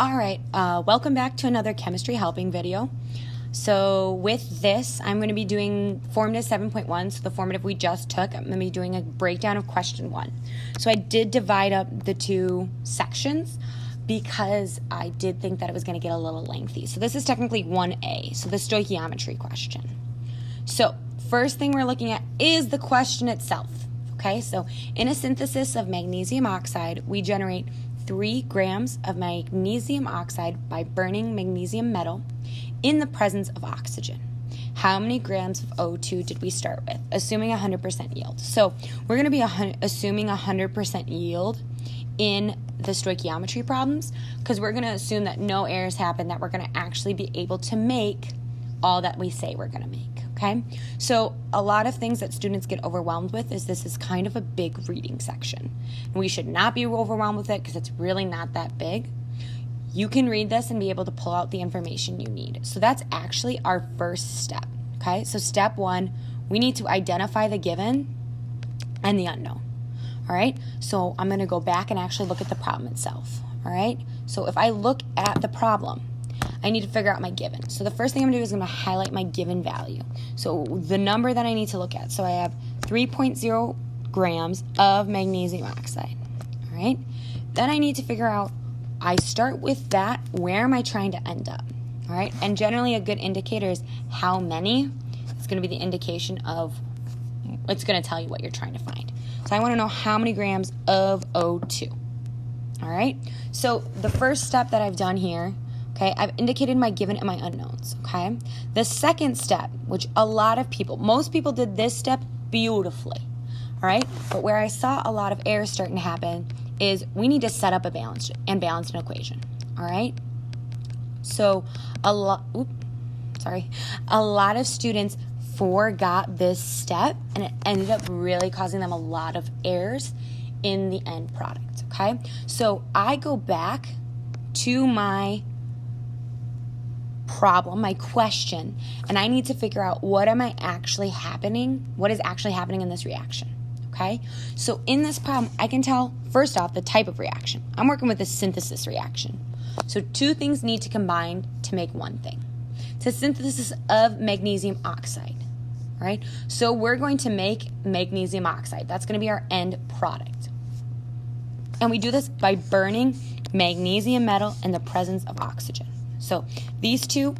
All right, welcome back to another chemistry helping video. So with this, I'm going to be doing Formative 7.1, so the formative we just took. I'm going to be doing a breakdown of question 1. So I did divide up the two sections because I did think that it was going to get a little lengthy. So this is technically 1A, so the stoichiometry question. So first thing we're looking at is the question itself. Okay, so in a synthesis of magnesium oxide, we generate 3 grams of magnesium oxide by burning magnesium metal in the presence of oxygen. How many grams of O2 did we start with? Assuming 100% yield. So we're going to be assuming 100% yield in the stoichiometry problems because we're going to assume that no errors happen, that we're going to actually be able to make all that we say we're going to make. Okay, so a lot of things that students get overwhelmed with is this is kind of a big reading section. And we should not be overwhelmed with it because it's really not that big. You can read this and be able to pull out the information you need. So that's actually our first step. Okay, so step 1, we need to identify the given and the unknown. All right, so I'm going to go back and actually look at the problem itself. All right, so if I look at the problem, I need to figure out my given. So the first thing I'm going to do is I'm going to highlight my given value. So the number that I need to look at. So I have 3.0 grams of magnesium oxide. All right. Then I need to figure out, I start with that, where am I trying to end up? All right. And generally a good indicator is how many. It's going to be the indication of, it's going to tell you what you're trying to find. So I want to know how many grams of O2. All right. So the first step that I've done here, okay, I've indicated my given and my unknowns, okay? The second step, which a lot of people, most people did this step beautifully, all right? But where I saw a lot of errors starting to happen is we need to set up a balanced equation, all right? So a lot of students forgot this step and it ended up really causing them a lot of errors in the end product, okay? So I go back to my problem, my question, and I need to figure out what is actually happening in this reaction. Okay, so in this problem I can tell first off the type of reaction. I'm working with a synthesis reaction, so 2 things need to combine to make one thing. It's a synthesis of magnesium oxide. All right, so we're going to make magnesium oxide. That's going to be our end product, and we do this by burning magnesium metal in the presence of oxygen. So these 2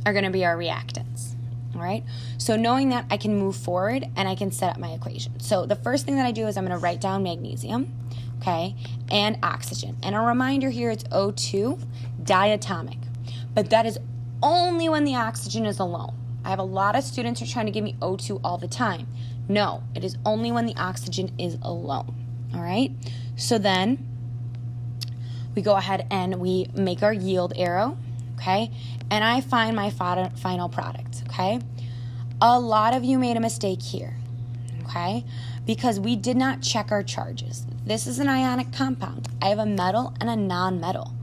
are going to be our reactants, all right? So knowing that, I can move forward and I can set up my equation. So the first thing that I do is I'm going to write down magnesium, okay, and oxygen. And a reminder here, it's O2 diatomic, but that is only when the oxygen is alone. I have a lot of students who are trying to give me O2 all the time. No, it is only when the oxygen is alone, all right? So then we go ahead and we make our yield arrow, okay? And I find my final product, okay? A lot of you made a mistake here, okay? Because we did not check our charges. This is an ionic compound. I have a metal and a non-metal.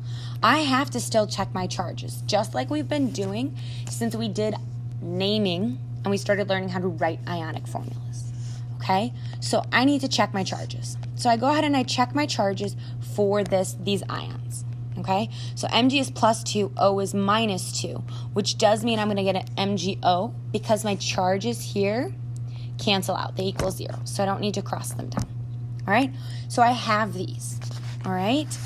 I have to still check my charges, just like we've been doing since we did naming and we started learning how to write ionic formulas, okay? So I need to check my charges. So I go ahead and I check my charges for these ions, okay? So Mg is +2, O is -2, which does mean I'm going to get an MgO because my charges here cancel out. They equal 0, so I don't need to cross them down, all right? So I have these, all right?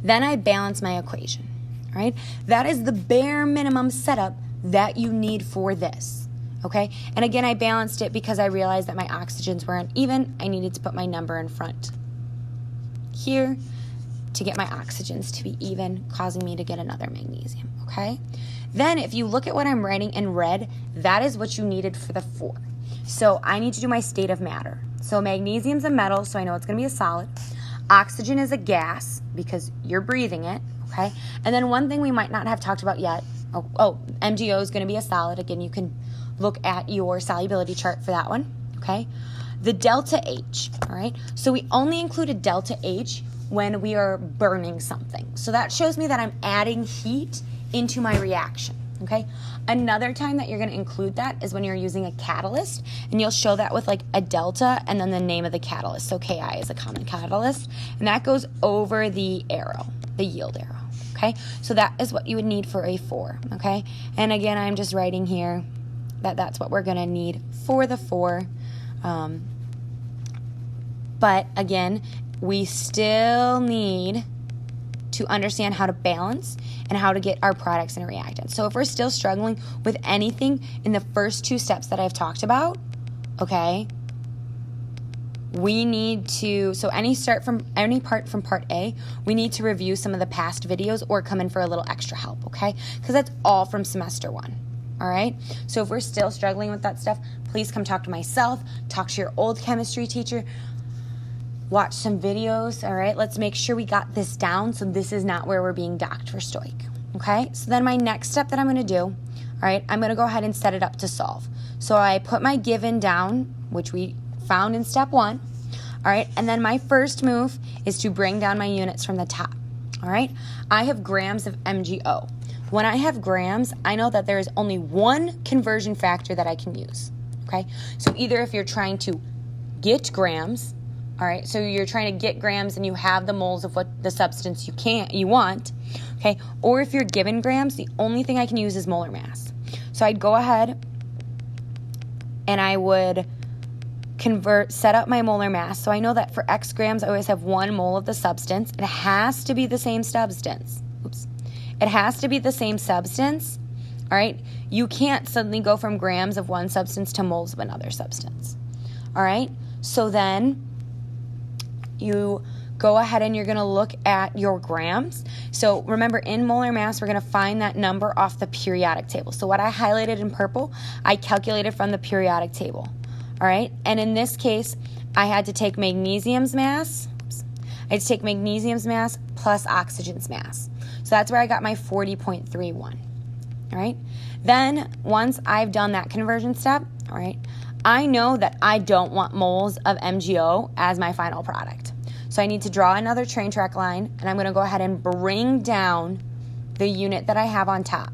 Then I balance my equation, all right? That is the bare minimum setup that you need for this. Okay, and again, I balanced it because I realized that my oxygens weren't even. I needed to put my number in front here to get my oxygens to be even, causing me to get another magnesium, okay? Then if you look at what I'm writing in red, that is what you needed for the 4. So I need to do my state of matter. So magnesium's a metal, so I know it's going to be a solid. Oxygen is a gas because you're breathing it, okay? And then one thing we might not have talked about yet, MgO is going to be a solid. Again, you can look at your solubility chart for that one, okay? The delta H, all right? So we only include a delta H when we are burning something. So that shows me that I'm adding heat into my reaction, okay? Another time that you're going to include that is when you're using a catalyst, and you'll show that with like a delta and then the name of the catalyst. So Ki is a common catalyst, and that goes over the arrow. the yield arrow. Okay, so that is what you would need for a 4. Okay, and again, I'm just writing here that that's what we're going to need for the 4. But again, we still need to understand how to balance and how to get our products and reactants. So if we're still struggling with anything in the first 2 steps that I've talked about, okay, we need to, so any part from part A, we need to review some of the past videos or come in for a little extra help, okay? Because that's all from semester 1, all right? So if we're still struggling with that stuff, please come talk to myself, talk to your old chemistry teacher, watch some videos, all right? Let's make sure we got this down so this is not where we're being docked for STOIC, okay? So then my next step that I'm gonna do, all right, I'm gonna go ahead and set it up to solve. So I put my given down, which we found in step 1, all right, and then my first move is to bring down my units from the top, all right? I have grams of MgO. When I have grams, I know that there is only one conversion factor that I can use, okay? So either if you're trying to get grams, all right, so you're trying to get grams and you have the moles of what the substance you want, okay, or if you're given grams, the only thing I can use is molar mass. So I'd go ahead and I would set up my molar mass. So I know that for X grams, I always have 1 mole of the substance. It has to be the same substance. Oops. It has to be the same substance, all right? You can't suddenly go from grams of one substance to moles of another substance, all right? So then you go ahead and you're going to look at your grams. So remember, in molar mass, we're going to find that number off the periodic table. So what I highlighted in purple, I calculated from the periodic table. All right, and in this case, I had to take magnesium's mass. I had to take magnesium's mass plus oxygen's mass. So that's where I got my 40.31. All right, then once I've done that conversion step, all right, I know that I don't want moles of MgO as my final product. So I need to draw another train track line, and I'm going to go ahead and bring down the unit that I have on top.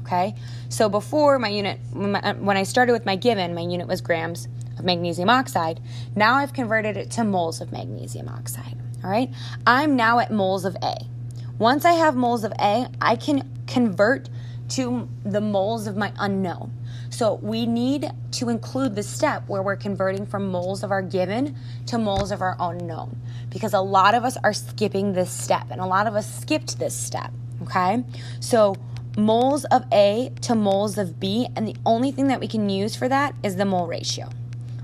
Okay, so before my unit, when I started with my given, my unit was grams of magnesium oxide. Now I've converted it to moles of magnesium oxide, all right? I'm now at moles of A. Once I have moles of A, I can convert to the moles of my unknown. So we need to include the step where we're converting from moles of our given to moles of our unknown, because a lot of us are skipping this step, and a lot of us skipped this step, okay? So moles of A to moles of B, and the only thing that we can use for that is the mole ratio.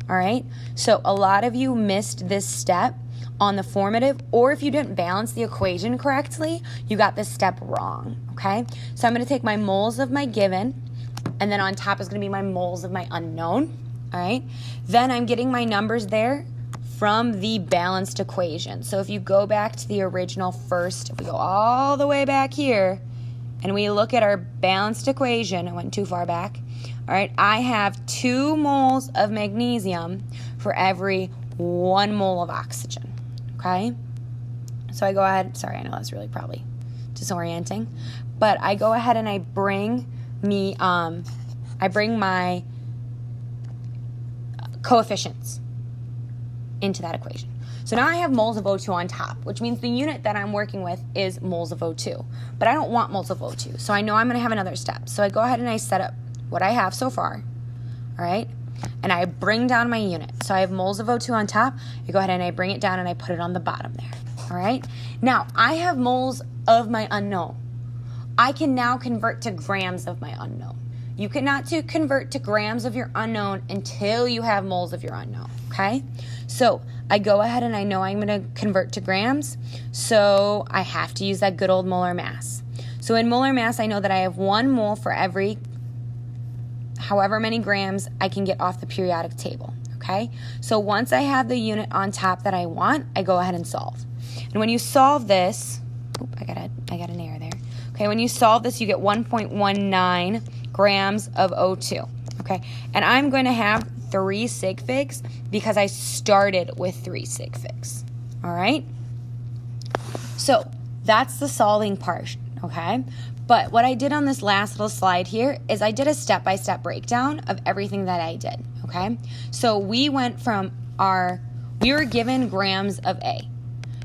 All right, so a lot of you missed this step on the formative, or if you didn't balance the equation correctly, you got this step wrong, okay? So I'm going to take my moles of my given, and then on top is going to be my moles of my unknown, all right? Then I'm getting my numbers there from the balanced equation. So if you go back to the original first, if we go all the way back here, and we look at our balanced equation, I went too far back, all right, I have 2 moles of magnesium for every 1 mole of oxygen, okay? So I go ahead, sorry, I know that's really probably disorienting, but I go ahead and I bring my coefficients into that equation. So now I have moles of O2 on top, which means the unit that I'm working with is moles of O2, but I don't want moles of O2, so I know I'm going to have another step. So I go ahead and I set up what I have so far, all right, and I bring down my unit. So I have moles of O2 on top. I go ahead and I bring it down and I put it on the bottom there, all right? Now, I have moles of my unknown. I can now convert to grams of my unknown. You cannot convert to grams of your unknown until you have moles of your unknown, okay? So I go ahead and I know I'm going to convert to grams, so I have to use that good old molar mass. So in molar mass, I know that I have 1 mole for every however many grams I can get off the periodic table, okay? So once I have the unit on top that I want, I go ahead and solve. And when you solve this, I got an error there. Okay, when you solve this, you get 1.19 grams of O2, okay? And I'm going to have 3 sig figs because I started with 3 sig figs, all right? So that's the solving part, okay? But what I did on this last little slide here is I did a step-by-step breakdown of everything that I did, okay? So we went from we were given grams of A.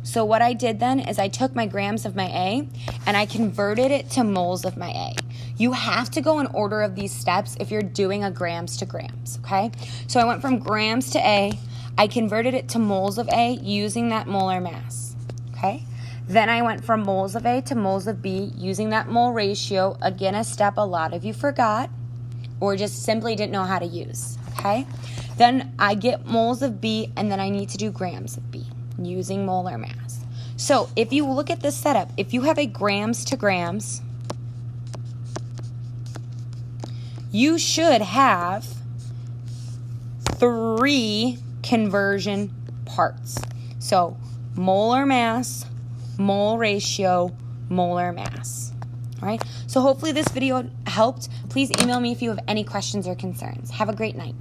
So what I did then is I took my grams of my A and I converted it to moles of my A. You have to go in order of these steps if you're doing a grams to grams, okay? So I went from grams to A. I converted it to moles of A using that molar mass, okay? Then I went from moles of A to moles of B using that mole ratio. Again, a step a lot of you forgot or just simply didn't know how to use, okay? Then I get moles of B, and then I need to do grams of B using molar mass. So if you look at this setup, if you have a grams to grams, you should have 3 conversion parts. So molar mass, mole ratio, molar mass. All right, so hopefully this video helped. Please email me if you have any questions or concerns. Have a great night.